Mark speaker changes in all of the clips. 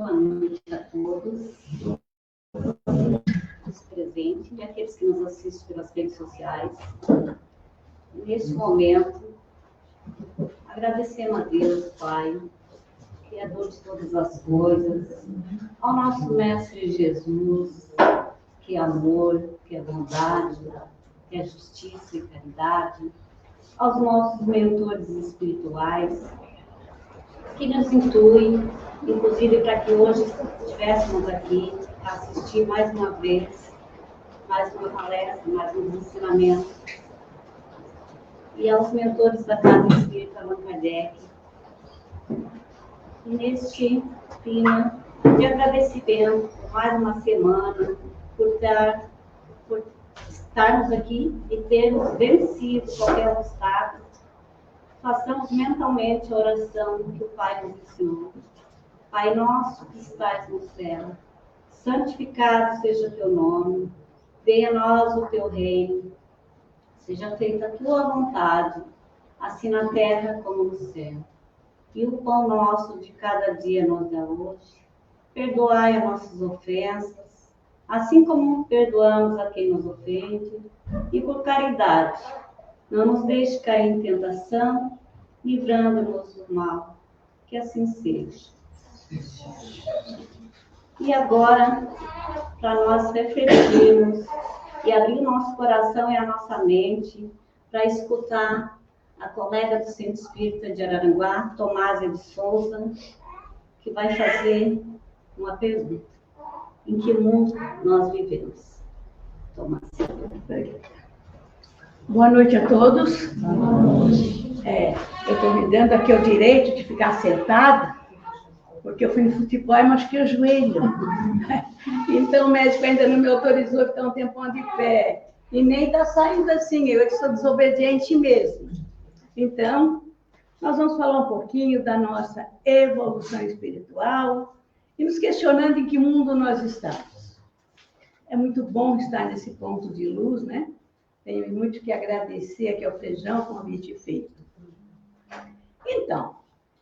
Speaker 1: boa noite a todos os presentes e aqueles que nos assistem pelas redes sociais. Neste momento, agradecemos a Deus, Pai, Criador de todas as coisas, ao nosso Mestre Jesus, que é amor, que é bondade, que é justiça e caridade, aos nossos mentores espirituais, que nos intuem, inclusive para que hoje estivéssemos aqui para assistir mais uma vez, mais uma palestra, mais um ensinamento, e aos mentores da Casa Espírita Allan Kardec, e neste clima de agradecimento por mais uma semana, por estarmos aqui e termos vencido qualquer obstáculo, façamos mentalmente a oração que o Pai nos ensinou. Pai nosso que estás no céu, santificado seja teu nome, venha a nós o teu reino, seja feita a tua vontade, assim na terra como no céu. E o pão nosso de cada dia nos dá hoje. Perdoai as nossas ofensas, assim como perdoamos a quem nos ofende, e por caridade, não nos deixe cair em tentação, livrando-nos do mal. Que assim seja. E agora, para nós refletirmos e abrir o nosso coração e a nossa mente para escutar a colega do Centro Espírita de Araranguá, Tomásia de Souza, que vai fazer uma pergunta. Em que mundo nós vivemos? Tomásia.
Speaker 2: Boa noite a todos. Boa noite. Eu estou me dando aqui o direito de ficar sentada, porque eu fui no futebol e machuquei o joelho. Então o médico ainda não me autorizou a ficar um tempão de pé. E nem está saindo assim, eu que sou desobediente mesmo. Então, nós vamos falar um pouquinho da nossa evolução espiritual e nos questionando em que mundo nós estamos. É muito bom estar nesse ponto de luz, né? Tenho muito que agradecer aqui ao Feijão o convite feito. Então,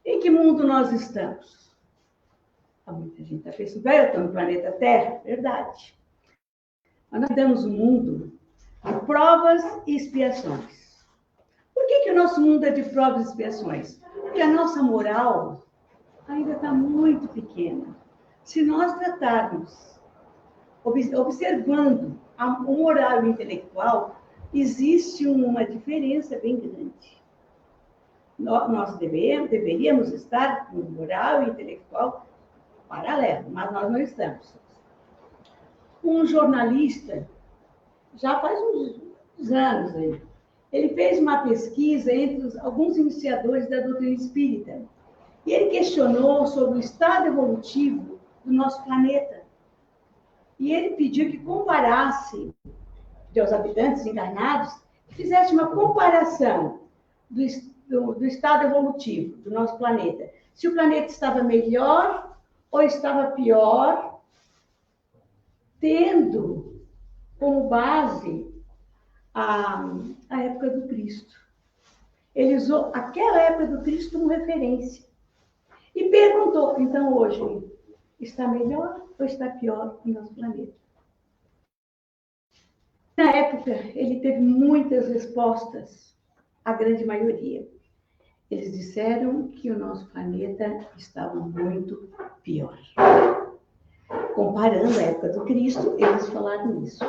Speaker 2: em que mundo nós estamos? Muita gente está pensando, eu estou no planeta Terra? Verdade. Mas nós temos um mundo de provas e expiações. Por que o nosso mundo é de provas e expiações? Porque a nossa moral ainda está muito pequena. Se nós tratarmos, observando o moral e o intelectual, existe uma diferença bem grande. Nós deveríamos estar no moral e intelectual paralelo, mas nós não estamos. Um jornalista, já faz uns anos aí, ele fez uma pesquisa entre alguns iniciadores da doutrina espírita. E ele questionou sobre o estado evolutivo do nosso planeta. E ele pediu que comparasse, os habitantes encarnados, que fizesse uma comparação do estado evolutivo do nosso planeta. Se o planeta estava melhor ou estava pior, tendo como base a época do Cristo. Ele usou aquela época do Cristo como referência. E perguntou, então hoje, está melhor ou está pior o nosso planeta? Na época, ele teve muitas respostas, a grande maioria. Eles disseram que o nosso planeta estava muito pior. Comparando a época do Cristo, eles falaram isso.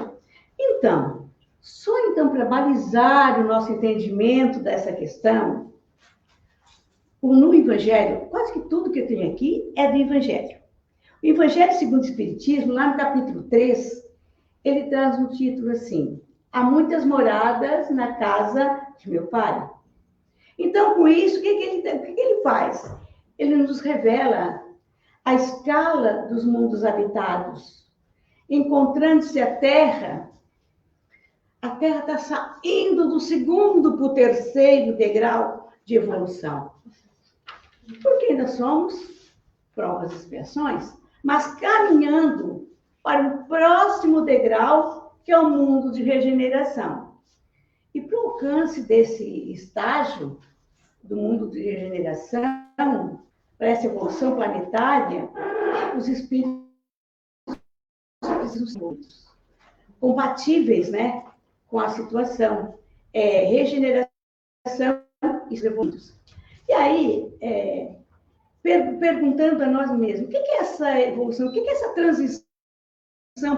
Speaker 2: Então, só para balizar o nosso entendimento dessa questão, no Evangelho, quase que tudo que eu tenho aqui é do Evangelho. O Evangelho segundo o Espiritismo, lá no capítulo 3, ele traz um título assim: há muitas moradas na casa de meu Pai. Então, com isso, o que ele faz? Ele nos revela a escala dos mundos habitados. Encontrando-se a Terra está saindo do segundo para o terceiro degrau de evolução. Porque ainda somos provas e expiações, mas caminhando para o próximo degrau, que é o mundo de regeneração. E para o alcance desse estágio do mundo de regeneração, para essa evolução planetária, os espíritos compatíveis, né, com a situação, regeneração e evolução. E aí, perguntando a nós mesmos, o que é essa evolução, o que é essa transição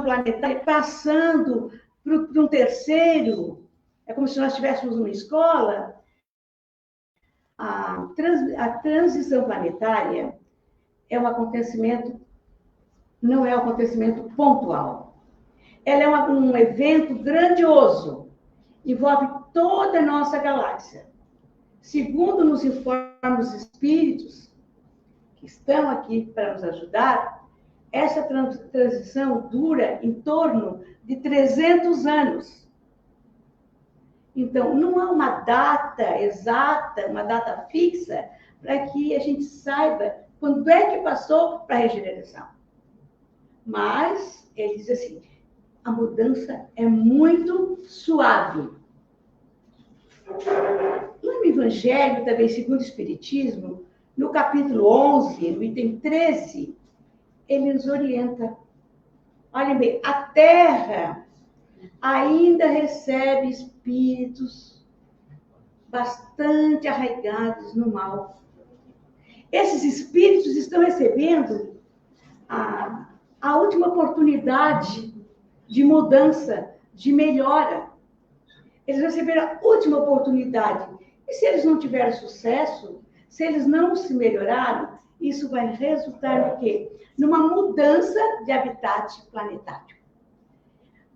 Speaker 2: planetária passando para um terceiro? É como se nós estivéssemos numa escola. A transição planetária é um acontecimento, não é um acontecimento pontual. Ela é um evento grandioso, envolve toda a nossa galáxia. Segundo nos informam os espíritos que estão aqui para nos ajudar, essa transição dura em torno de 300 anos. Então, não há uma data exata, uma data fixa, para que a gente saiba quando é que passou para a regeneração. Mas, ele diz assim, a mudança é muito suave. No Evangelho, também segundo o Espiritismo, no capítulo 11, no item 13, ele nos orienta. Olhem bem, a Terra ainda recebe espíritos bastante arraigados no mal. Esses espíritos estão recebendo a última oportunidade de mudança, de melhora. Eles receberam a última oportunidade. E se eles não tiveram sucesso, se eles não se melhoraram, isso vai resultar no quê? Numa mudança de habitat planetário.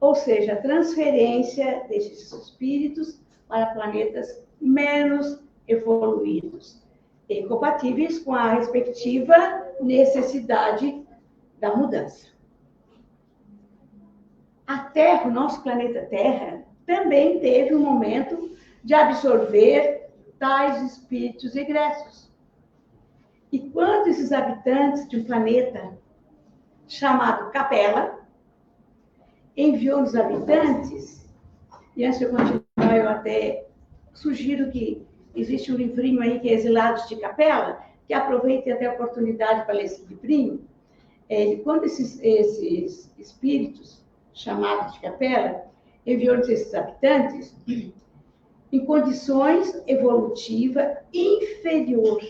Speaker 2: Ou seja, a transferência desses espíritos para planetas menos evoluídos e compatíveis com a respectiva necessidade da mudança. A Terra, o nosso planeta Terra, também teve um momento de absorver tais espíritos egressos. E quando esses habitantes de um planeta chamado Capela enviou os habitantes, e antes de eu continuar, eu até sugiro que existe um livrinho aí que é Exilados de Capela, que aproveitem até a oportunidade para ler esse livrinho. Quando esses espíritos chamados de Capela enviou esses habitantes em condições evolutivas inferior.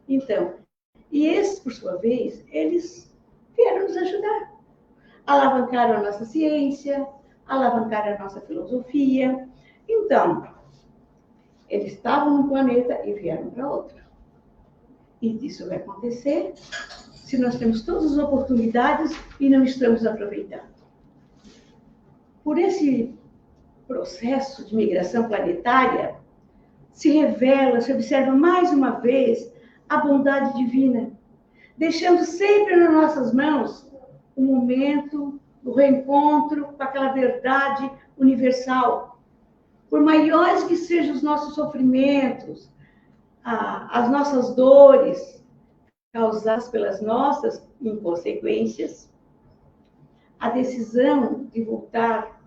Speaker 2: Então, e esses, por sua vez, eles vieram nos ajudar. Alavancaram a nossa ciência, alavancaram a nossa filosofia. Então, eles estavam num planeta e vieram para outro. E isso vai acontecer se nós temos todas as oportunidades e não estamos aproveitando. Por esse processo de migração planetária, se revela, se observa mais uma vez a bondade divina, deixando sempre nas nossas mãos o momento do reencontro com aquela verdade universal. Por maiores que sejam os nossos sofrimentos, as nossas dores causadas pelas nossas inconsequências, a decisão de voltar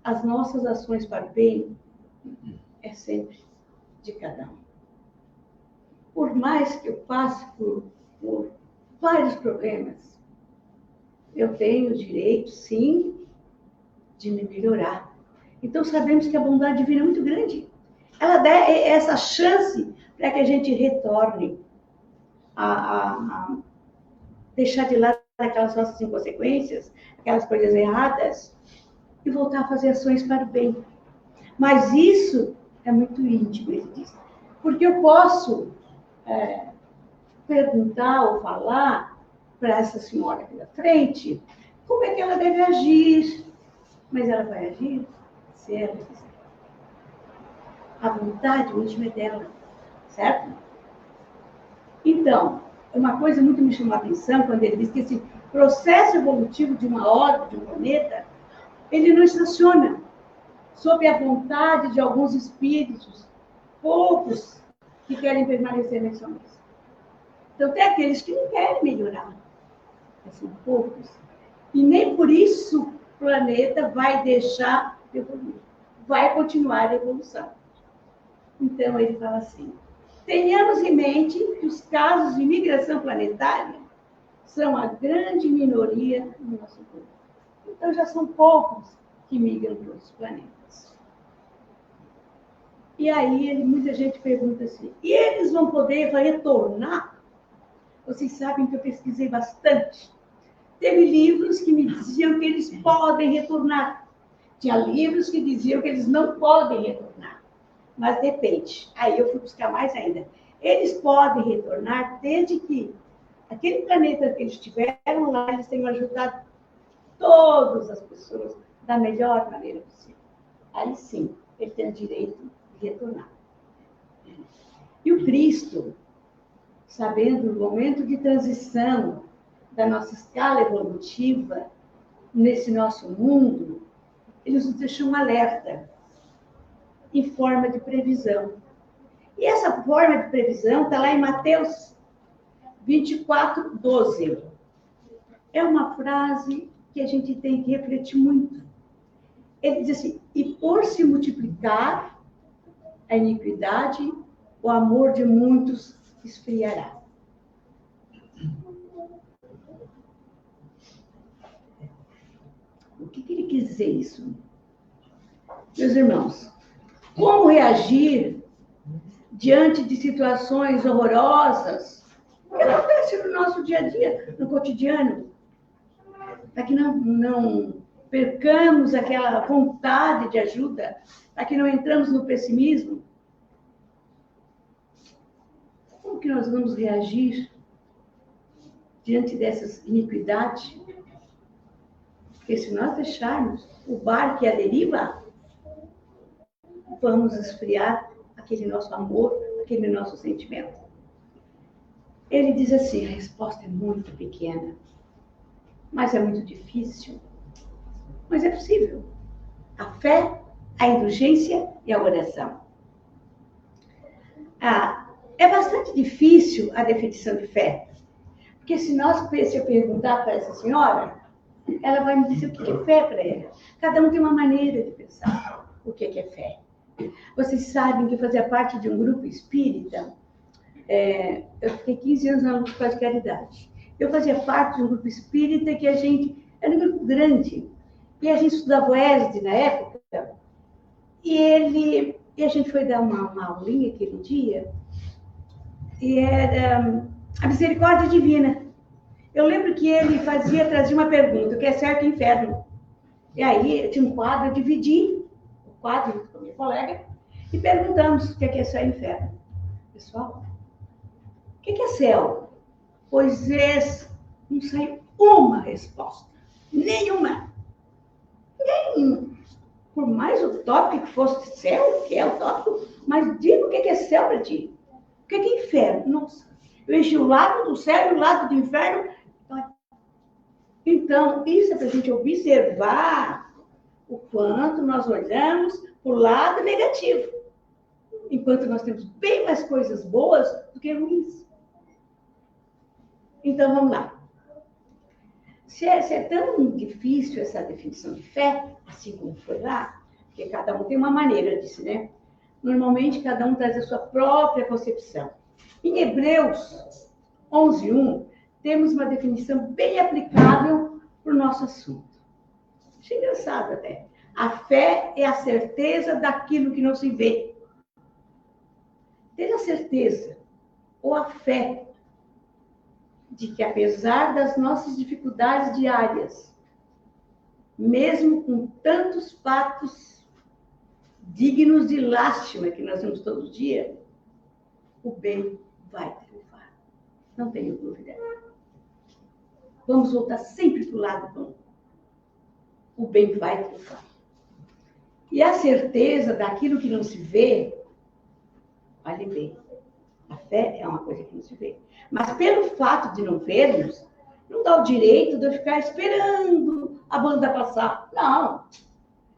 Speaker 2: às nossas ações para o bem é sempre de cada um. Por mais que eu passe por vários problemas, eu tenho o direito, sim, de me melhorar. Então, sabemos que a bondade divina é muito grande. Ela dá essa chance para que a gente retorne a deixar de lado aquelas nossas inconsequências, aquelas coisas erradas, e voltar a fazer ações para o bem. Mas isso é muito íntimo, ele diz. Porque eu posso perguntar ou falar para essa senhora aqui da frente como é que ela deve agir. Mas ela vai agir se ela quiser. A vontade íntima é dela, certo? Então, uma coisa muito me chamou a atenção quando ele diz que esse processo evolutivo de uma órbita, de um planeta, ele não estaciona sob a vontade de alguns espíritos, poucos que querem permanecer nessa mesa. Então, tem aqueles que não querem melhorar, são poucos. E nem por isso o planeta vai deixar de evoluir. Vai continuar a evolução. Então, ele fala assim, Tenhamos em mente que os casos de migração planetária são a grande minoria no nosso grupo. Então, já são poucos que migram para outros planetas. E aí, muita gente pergunta assim, e eles vão poder retornar? Vocês sabem que eu pesquisei bastante. Teve livros que me diziam que eles podem retornar. Tinha livros que diziam que eles não podem retornar. Mas depende. Aí eu fui buscar mais ainda. Eles podem retornar desde que aquele planeta que eles tiveram lá, eles tenham ajudado todas as pessoas da melhor maneira possível. Aí sim, ele tem o direito de retornar. E o Cristo, sabendo o momento de transição da nossa escala evolutiva nesse nosso mundo, ele nos deixou um alerta em forma de previsão. E essa forma de previsão está lá em Mateus 24, 12. É uma frase que a gente tem que refletir muito. Ele diz assim, e por se multiplicar a iniquidade, o amor de muitos esfriará. O que ele quis dizer isso? Meus irmãos, como reagir diante de situações horrorosas que acontecem no nosso dia a dia, no cotidiano, para que não percamos aquela vontade de ajuda, para que não entramos no pessimismo? Como que nós vamos reagir diante dessas iniquidades? Porque se nós deixarmos o barco e a deriva, vamos esfriar aquele nosso amor, aquele nosso sentimento. Ele diz assim, a resposta é muito pequena, mas é muito difícil. Mas é possível. A fé, a indulgência e a oração. É bastante difícil a definição de fé. Porque se eu perguntar para essa senhora, ela vai me dizer o que é fé para ela. Cada um tem uma maneira de pensar o que é fé. Vocês sabem que eu fazia parte de um grupo espírita. Eu fiquei 15 anos na luta de caridade. Eu fazia parte de um grupo espírita que a gente era um grupo grande. E a gente estudava o ESD na época. E a gente foi dar uma aulinha aquele dia. E era a misericórdia divina. Eu lembro que ele trazia uma pergunta, o que é certo e inferno. E aí tinha um quadro, eu dividi o quadro com a minha colega e perguntamos o que é céu e inferno. Pessoal, o que é céu? Pois não saiu uma resposta. Nenhuma. Ninguém, por mais utópico que fosse céu, que é utópico, mas diga o que é céu para ti. O que é inferno? Nossa, eu enchi o lado do céu e o lado do inferno. Então, isso é para a gente observar o quanto nós olhamos para o lado negativo. Enquanto nós temos bem mais coisas boas do que ruins. Então, vamos lá. Se é tão difícil essa definição de fé, assim como foi lá, porque cada um tem uma maneira disso, né? Normalmente, cada um traz a sua própria concepção. Em Hebreus 11:1, temos uma definição bem aplicável para o nosso assunto. Achei engraçado até. A fé é a certeza daquilo que não se vê. Ter a certeza ou a fé de que, apesar das nossas dificuldades diárias, mesmo com tantos fatos dignos de lástima que nós vemos todo dia, o bem vai triunfar. Não tenho dúvida. Vamos voltar sempre para o lado bom. O bem vai triunfar. E a certeza daquilo que não se vê, olhe bem, a fé é uma coisa que não se vê. Mas pelo fato de não vermos, não dá o direito de eu ficar esperando a banda passar. Não,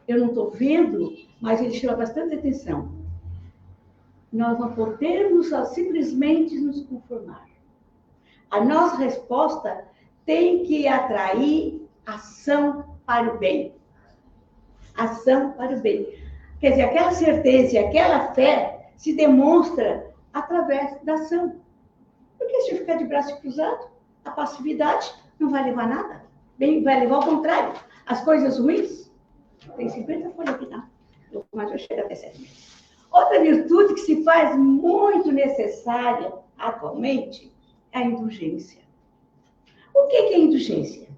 Speaker 2: eu não estou vendo, mas ele chama bastante atenção. Nós não podemos simplesmente nos conformar. A nossa resposta tem que atrair ação para o bem. Ação para o bem. Quer dizer, aquela certeza e aquela fé se demonstra através da ação. Porque se eu ficar de braço cruzado, a passividade não vai levar a nada. Bem, vai levar ao contrário. As coisas ruins, tem 50 folhas aqui, tá? Mas eu chego até 7 meses. Outra virtude que se faz muito necessária atualmente é a indulgência. O que é indulgência?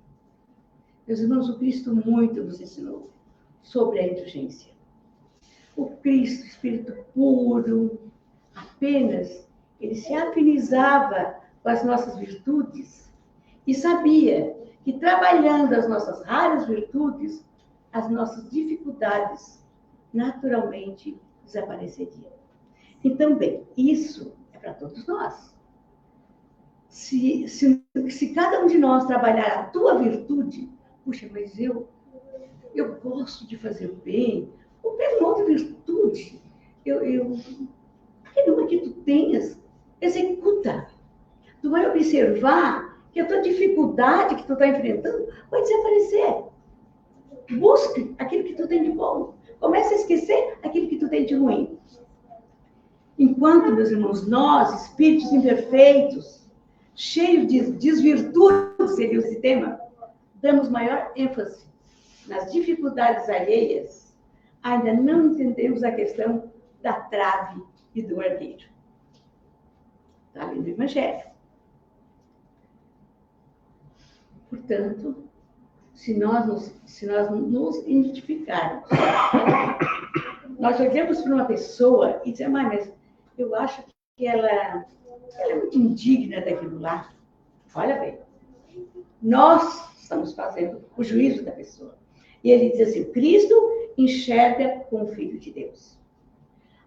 Speaker 2: Meus irmãos, o Cristo muito nos ensinou sobre a indulgência. O Cristo, Espírito puro, apenas ele se afinizava com as nossas virtudes e sabia que trabalhando as nossas raras virtudes, as nossas dificuldades naturalmente desapareceriam. Então, bem, isso é para todos nós. Se cada um de nós trabalhar a tua virtude, puxa, mas eu gosto de fazer o bem, ou pega uma outra virtude, porque uma que tu tenhas, executa. Tu vai observar que a tua dificuldade que tu está enfrentando vai desaparecer. Busque aquilo que tu tem de bom. Comece a esquecer aquilo que tu tem de ruim. Enquanto, meus irmãos, nós, espíritos imperfeitos, cheios de desvirtudes, seria esse tema, damos maior ênfase nas dificuldades alheias, ainda não entendemos a questão da trave e do arqueiro. Está ali no Evangelho. Portanto, se nós nos identificarmos, nós olhamos para uma pessoa e dizemos, mas eu acho que ela é muito indigna daquilo lá. Olha bem, nós estamos fazendo o juízo da pessoa. E ele diz assim, Cristo enxerga como Filho de Deus.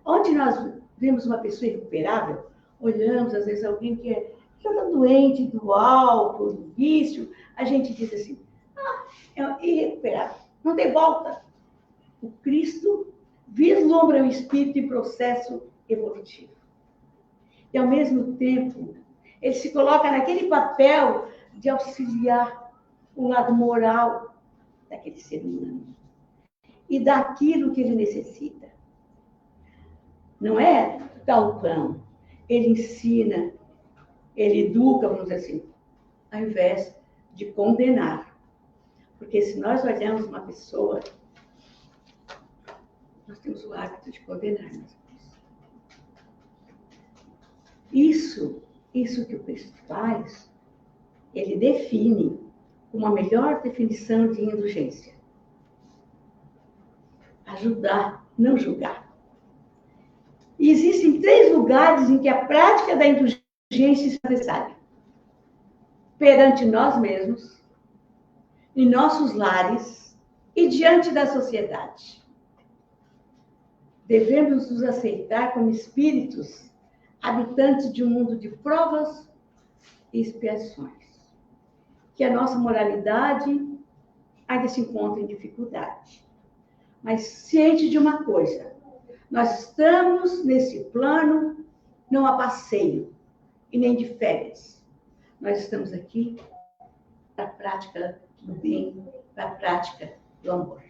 Speaker 2: Onde nós vemos uma pessoa irrecuperável, olhamos, às vezes, alguém que está doente do álcool, do vício, a gente diz assim, é irrecuperável, não tem volta. O Cristo vislumbra o espírito em processo evolutivo. E, ao mesmo tempo, ele se coloca naquele papel de auxiliar o lado moral daquele ser humano e daquilo que ele necessita. Não é dar o pão. Ele ensina, ele educa, vamos dizer assim, ao invés de condenar. Porque se nós olhamos uma pessoa, nós temos o hábito de condenar. Isso que o Cristo faz, ele define uma melhor definição de indulgência. Ajudar, não julgar. E existem 3 lugares em que a prática da indulgência é necessária. Perante nós mesmos, em nossos lares e diante da sociedade. Devemos nos aceitar como espíritos habitantes de um mundo de provas e expiações. Que a nossa moralidade ainda se encontra em dificuldade. Mas ciente de uma coisa, nós estamos nesse plano não a passeio e nem de férias. Nós estamos aqui para a prática do bem, para a prática do amor.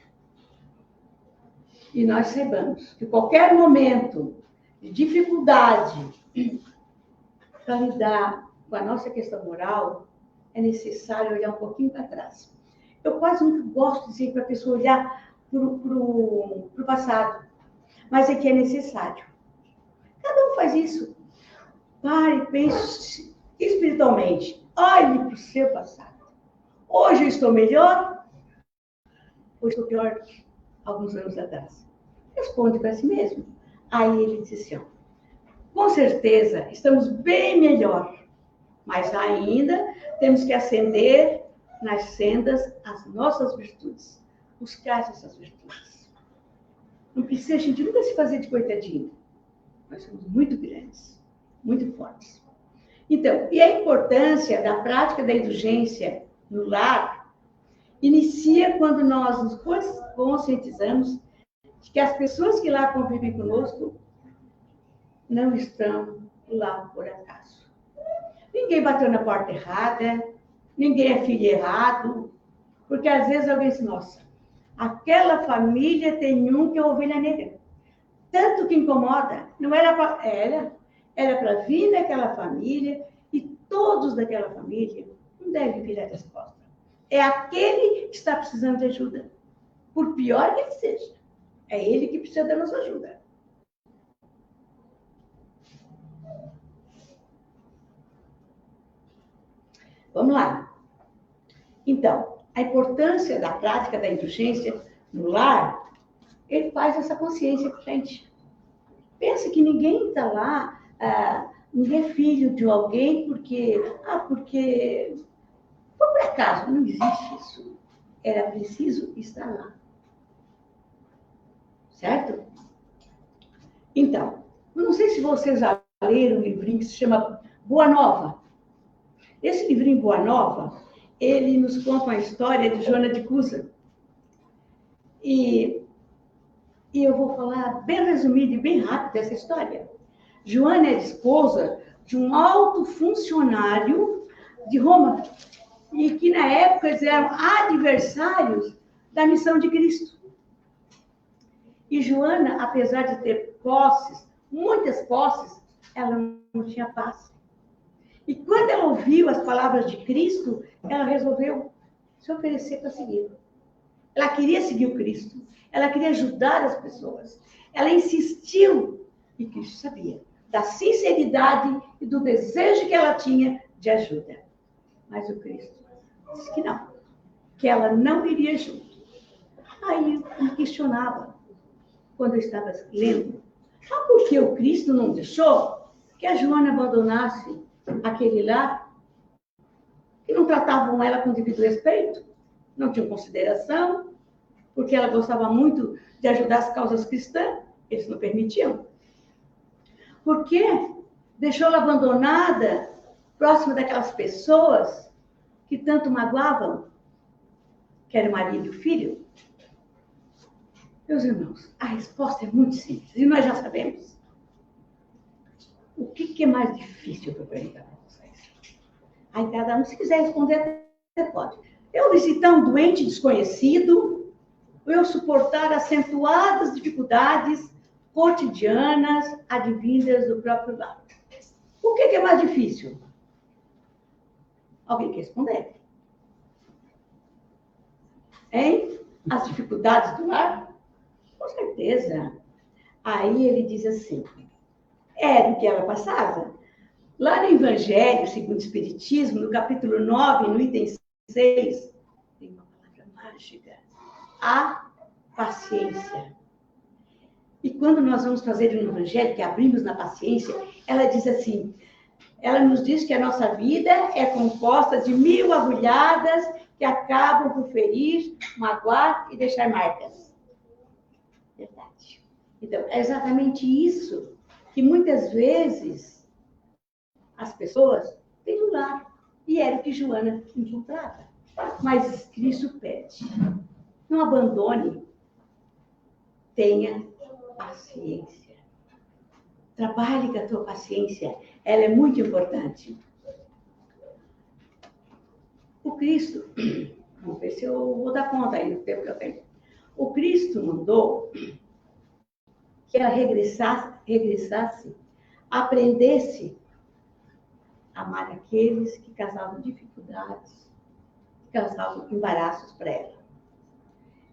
Speaker 2: E nós saibamos que qualquer momento de dificuldade para lidar com a nossa questão moral, é necessário olhar um pouquinho para trás. Eu quase nunca gosto de dizer para a pessoa olhar para o passado, mas é que é necessário. Cada um faz isso. Pare, pense espiritualmente. Olhe para o seu passado. Hoje eu estou melhor? Ou estou pior que alguns anos atrás? Responde para si mesmo. Aí ele diz assim, com certeza estamos bem melhor, mas ainda temos que ascender nas sendas as nossas virtudes. Buscar essas virtudes. Não precisa a gente nunca se fazer de coitadinho. Nós somos muito grandes, muito fortes. Então, e a importância da prática da indulgência no lar inicia quando nós nos conscientizamos de que as pessoas que lá convivem conosco não estão lá por acaso. Ninguém bateu na porta errada, ninguém é filho errado, porque às vezes alguém diz, nossa, aquela família tem um que é ovelha negra. Tanto que incomoda, não era era para vir naquela família e todos daquela família não devem virar as costas. É aquele que está precisando de ajuda, por pior que ele seja. É ele que precisa da nossa ajuda. Vamos lá. Então, a importância da prática da indulgência no lar, ele faz essa consciência para a gente. Pensa que ninguém está lá, ninguém é filho de alguém porque por acaso, não existe isso. Era preciso estar lá. Certo? Então, não sei se vocês já leram um livrinho que se chama Boa Nova. Esse livrinho Boa Nova, ele nos conta uma história de Joana de Cusa. E eu vou falar bem resumido e bem rápido essa história. Joana é esposa de um alto funcionário de Roma, e que na época eles eram adversários da missão de Cristo. E Joana, apesar de ter posses, muitas posses, ela não tinha paz. E quando ela ouviu as palavras de Cristo, ela resolveu se oferecer para segui-lo. Ela queria seguir o Cristo, ela queria ajudar as pessoas. Ela insistiu, e Cristo sabia, da sinceridade e do desejo que ela tinha de ajuda. Mas o Cristo disse que não, que ela não iria junto. Aí eu me questionava, quando eu estava lendo, por que o Cristo não deixou que a Joana abandonasse aquele lar, que não tratavam ela com devido respeito, não tinham consideração, porque ela gostava muito de ajudar as causas cristãs, eles não permitiam. Por que deixou ela abandonada, próxima daquelas pessoas que tanto magoavam, que era o marido e o filho? Meus irmãos, a resposta é muito simples, e nós já sabemos. O que é mais difícil para eu perguntar para vocês? Aí cada um, se quiser responder, até pode. Eu visitar um doente desconhecido, ou eu suportar acentuadas dificuldades cotidianas advindas do próprio lar? O que é mais difícil? Alguém quer responder? Hein? As dificuldades do lar? Com certeza. Aí ele diz assim, era o que ela passava. Lá no Evangelho, segundo o Espiritismo, no capítulo 9, no item 6, tem uma palavra mágica, a paciência. E quando nós vamos fazer um Evangelho, que abrimos na paciência, ela diz assim, ela nos diz que a nossa vida é composta de 1000 agulhadas que acabam por ferir, magoar e deixar marcas. Verdade. Então, é exatamente isso que muitas vezes as pessoas têm no lar. E era o que Joana encontrava. Mas Cristo pede, não abandone, tenha paciência. Trabalhe com a tua paciência, ela é muito importante. O Cristo, vamos ver se eu vou dar conta aí no tempo que eu tenho. O Cristo mandou que ela regressasse, aprendesse a amar aqueles que causavam dificuldades, que causavam embaraços para ela.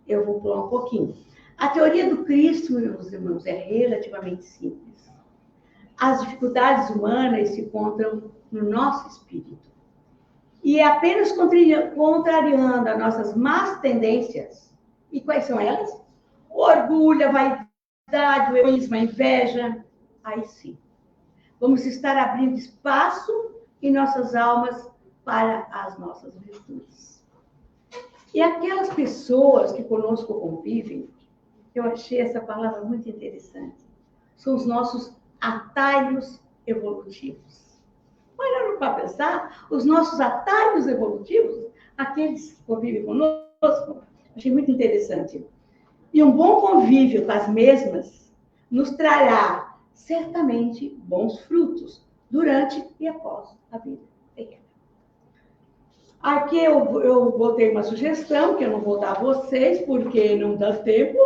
Speaker 2: Eu vou pular um pouquinho. A teoria do Cristo, meus irmãos, é relativamente simples. As dificuldades humanas se encontram no nosso espírito. E é apenas contrariando as nossas más tendências. E quais são elas? O orgulho, a vaidade, o egoísmo, a inveja. Aí sim. Vamos estar abrindo espaço em nossas almas para as nossas virtudes. E aquelas pessoas que conosco convivem, eu achei essa palavra muito interessante. São os nossos atalhos evolutivos. Olha para pensar, os nossos atalhos evolutivos, aqueles que convivem conosco, achei muito interessante. E um bom convívio com as mesmas nos trará certamente bons frutos durante e após a vida terrena. Aqui eu botei uma sugestão, que eu não vou dar a vocês, porque não dá tempo.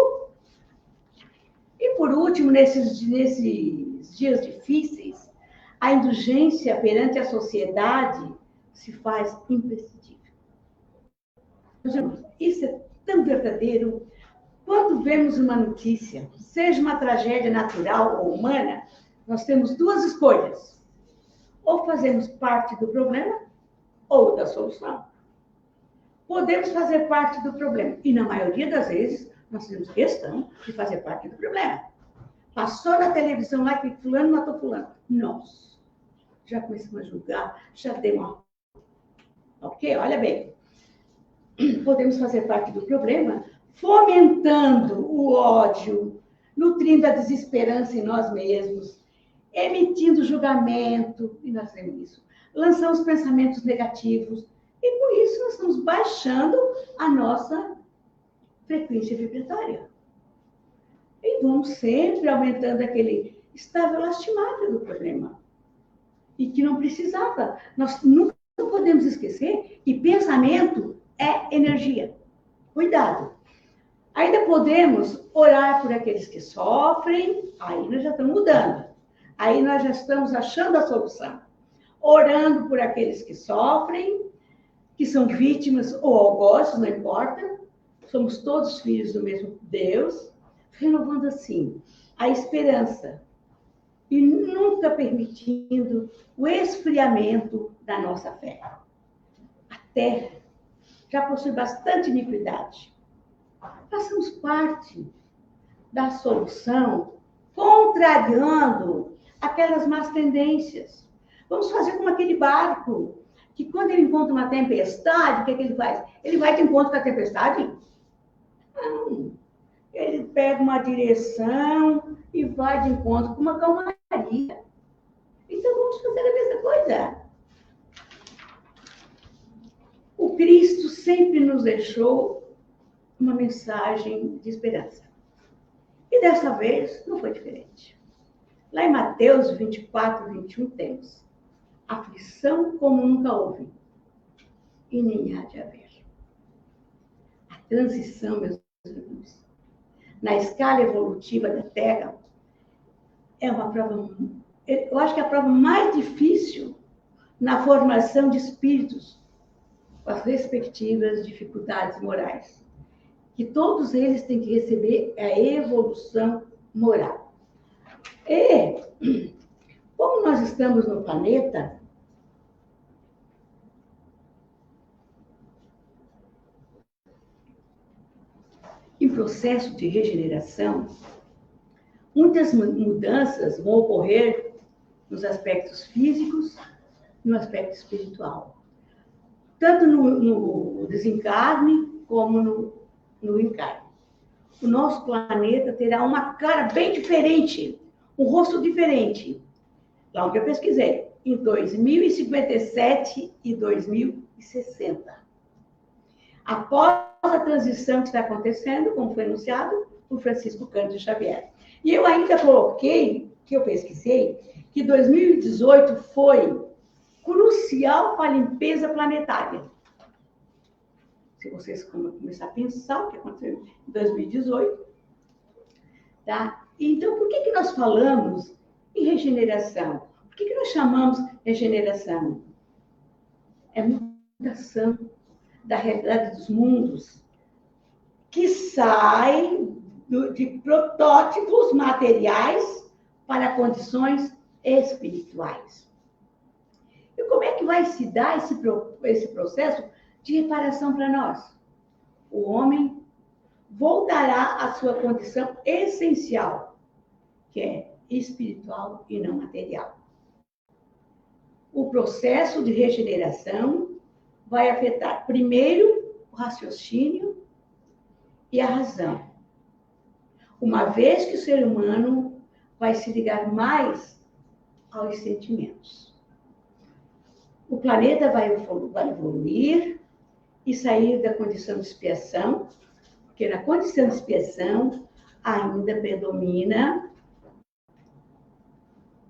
Speaker 2: E por último, nesses dias difíceis, a indulgência perante a sociedade se faz imprescindível. Isso é tão verdadeiro. Quando vemos uma notícia, seja uma tragédia natural ou humana, nós temos duas escolhas. Ou fazemos parte do problema, ou da solução. Podemos fazer parte do problema. E, na maioria das vezes, nós temos questão de fazer parte do problema. Passou na televisão lá que fulano matou fulano. Nós já começamos a julgar, já deu uma... Ok? Olha bem. Podemos fazer parte do problema fomentando o ódio, nutrindo a desesperança em nós mesmos, emitindo julgamento, e nós temos isso, lançamos pensamentos negativos, e por isso nós estamos baixando a nossa frequência vibratória. E vamos sempre aumentando aquele estável lastimável do problema. E que não precisava. Nós nunca podemos esquecer que pensamento é energia. Cuidado. Ainda podemos orar por aqueles que sofrem, aí nós já estamos mudando. Aí nós já estamos achando a solução. Orando por aqueles que sofrem, que são vítimas ou algozes, não importa. Somos todos filhos do mesmo Deus, renovando assim a esperança e nunca permitindo o esfriamento da nossa fé. A terra já possui bastante iniquidade. Façamos parte da solução, contrariando aquelas más tendências. Vamos fazer como aquele barco, que quando ele encontra uma tempestade, o que ele faz? Ele vai de encontro com a tempestade? Não. Ele pega uma direção e vai de encontro com uma calmaria. Então vamos fazer a mesma coisa. O Cristo sempre nos deixou uma mensagem de esperança. E dessa vez não foi diferente. Lá em Mateus 24, 21 temos: aflição como nunca houve, e nem há de haver. A transição, meus irmãos, na escala evolutiva da Terra, é uma prova, eu acho que é a prova mais difícil na formação de espíritos, com as respectivas dificuldades morais. Que todos eles têm que receber a evolução moral. E, como nós estamos no planeta, em processo de regeneração, muitas mudanças vão ocorrer nos aspectos físicos e no aspecto espiritual. Tanto no desencarne como no encarne. O nosso planeta terá uma cara bem diferente, um rosto diferente. Lá onde eu pesquisei, em 2057 e 2060. Após a transição que está acontecendo, como foi anunciado por Francisco Cândido Xavier. E eu ainda coloquei, que eu pesquisei, que 2018 foi crucial para a limpeza planetária. Se vocês começar a pensar o que aconteceu em 2018, tá? Então, por que nós falamos em regeneração? Por que nós chamamos regeneração? É mutação da realidade dos mundos que sai de protótipos materiais para condições espirituais. E como é que vai se dar esse processo de reparação para nós? O homem voltará à sua condição essencial, que é espiritual e não material. O processo de regeneração vai afetar, primeiro, o raciocínio e a razão. Uma vez que o ser humano vai se ligar mais aos sentimentos. O planeta vai evoluir e sair da condição de expiação, porque na condição de expiação ainda predomina,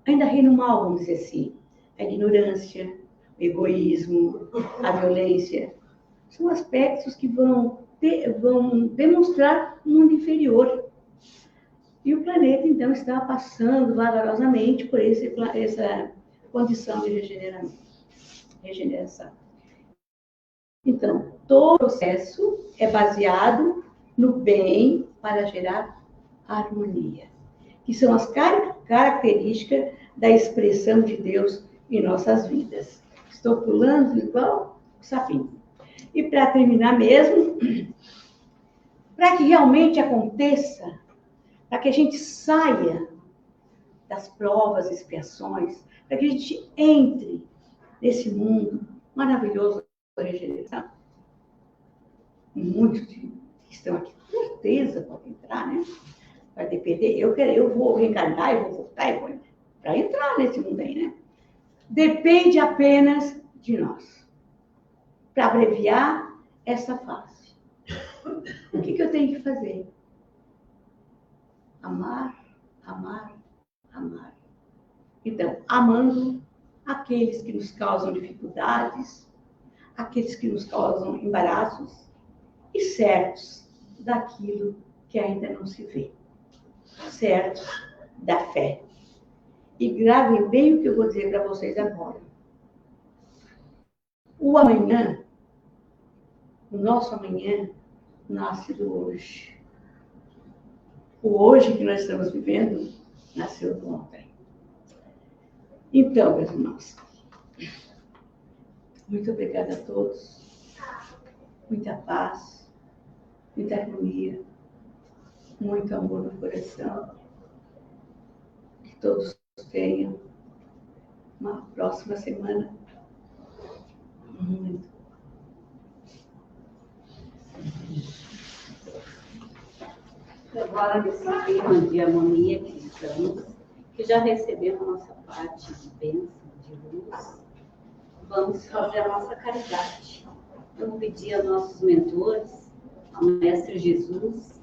Speaker 2: ainda reina o mal, vamos dizer assim, a ignorância, o egoísmo, a violência. São aspectos que vão demonstrar um mundo inferior. E o planeta, então, está passando vagarosamente por essa condição de regeneração. Então, todo processo é baseado no bem para gerar harmonia, que são as características da expressão de Deus em nossas vidas. Estou pulando igual o sapinho. E para terminar mesmo, para que realmente aconteça, para que a gente saia das provas, expiações, para que a gente entre nesse mundo maravilhoso da regeneração. Muitos que estão aqui, com certeza, podem entrar, né? Vai depender. Eu vou reencarnar, eu vou voltar, para entrar nesse mundo aí, né? Depende apenas de nós. Para abreviar essa fase. O que eu tenho que fazer? Amar, amar, amar. Então, amando aqueles que nos causam dificuldades, aqueles que nos causam embaraços, e certos daquilo que ainda não se vê. Certos da fé. E gravem bem o que eu vou dizer para vocês agora. O amanhã, o nosso amanhã, nasce do hoje. O hoje que nós estamos vivendo, nasceu do ontem. Então, meus irmãos, muito obrigada a todos. Muita paz, muita harmonia, muito amor no coração. Que todos tenham uma próxima semana muito.
Speaker 1: Agora, nesse clima de harmonia que estamos, que já recebemos a nossa parte de bênção, de luz, vamos fazer a nossa caridade. Vamos pedir aos nossos mentores, ao Mestre Jesus,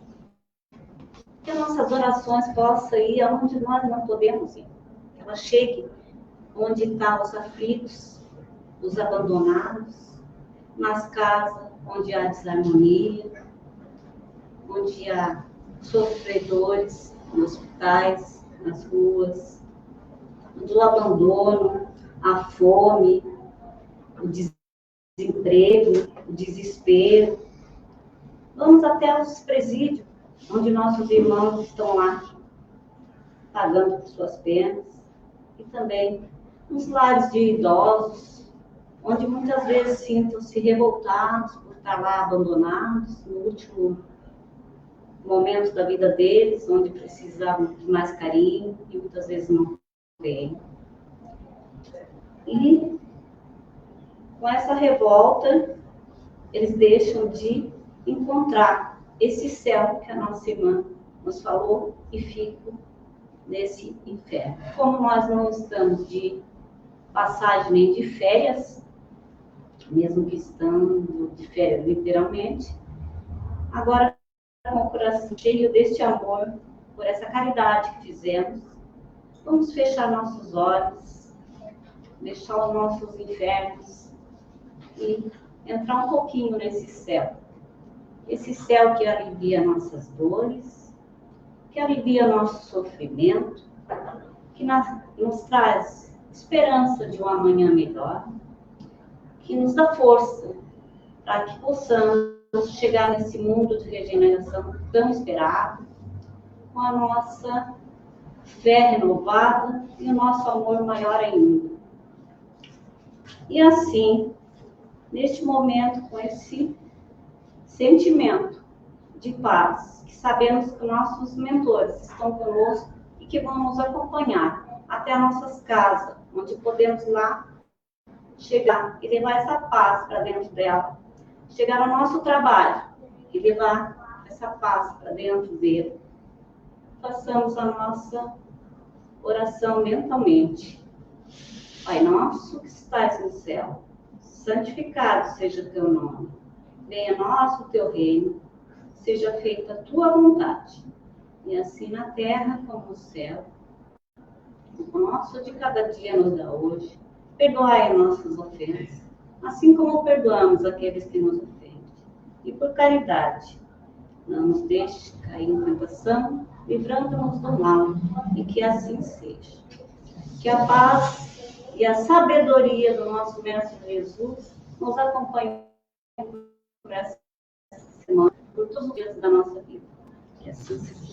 Speaker 1: que as nossas orações possam ir aonde nós não podemos ir. Que ela chegue onde estão os aflitos, os abandonados, nas casas onde há desarmonia, onde há sofredores, nos hospitais, nas ruas, onde o abandono, a fome, o desemprego, o desespero. Vamos até os presídios, onde nossos irmãos estão lá, pagando por suas penas, e também nos lares de idosos, onde muitas vezes sintam-se revoltados por estar lá abandonados, no último momento da vida deles, onde precisavam de mais carinho, e muitas vezes não têm. E com essa revolta, eles deixam de encontrar esse céu que a nossa irmã nos falou e ficam nesse inferno. Como nós não estamos de passagem nem de férias, mesmo que estando de férias literalmente, agora com o coração cheio deste amor, por essa caridade que fizemos, vamos fechar nossos olhos, deixar os nossos infernos e entrar um pouquinho nesse céu. Esse céu que alivia nossas dores, que alivia nosso sofrimento, que nos traz esperança de um amanhã melhor, que nos dá força para que possamos chegar nesse mundo de regeneração tão esperado, com a nossa fé renovada e o nosso amor maior ainda. E assim, neste momento, com esse sentimento de paz, que sabemos que nossos mentores estão conosco e que vão nos acompanhar até as nossas casas, onde podemos lá chegar e levar essa paz para dentro dela. Chegar ao nosso trabalho e levar essa paz para dentro dele. Façamos a nossa oração mentalmente. Pai nosso que estás no céu, santificado seja o teu nome. Venha a nós o teu reino, seja feita a tua vontade, e assim na terra como no céu. O nosso de cada dia nos dá hoje. Perdoai nossas ofensas, assim como perdoamos aqueles que nos ofendem. E por caridade, não nos deixe cair em tentação, livrando-nos do mal, e que assim seja. Que a paz e a sabedoria do nosso Mestre Jesus nos acompanhe por essa semana, por todos os dias da nossa vida. Que assim seja.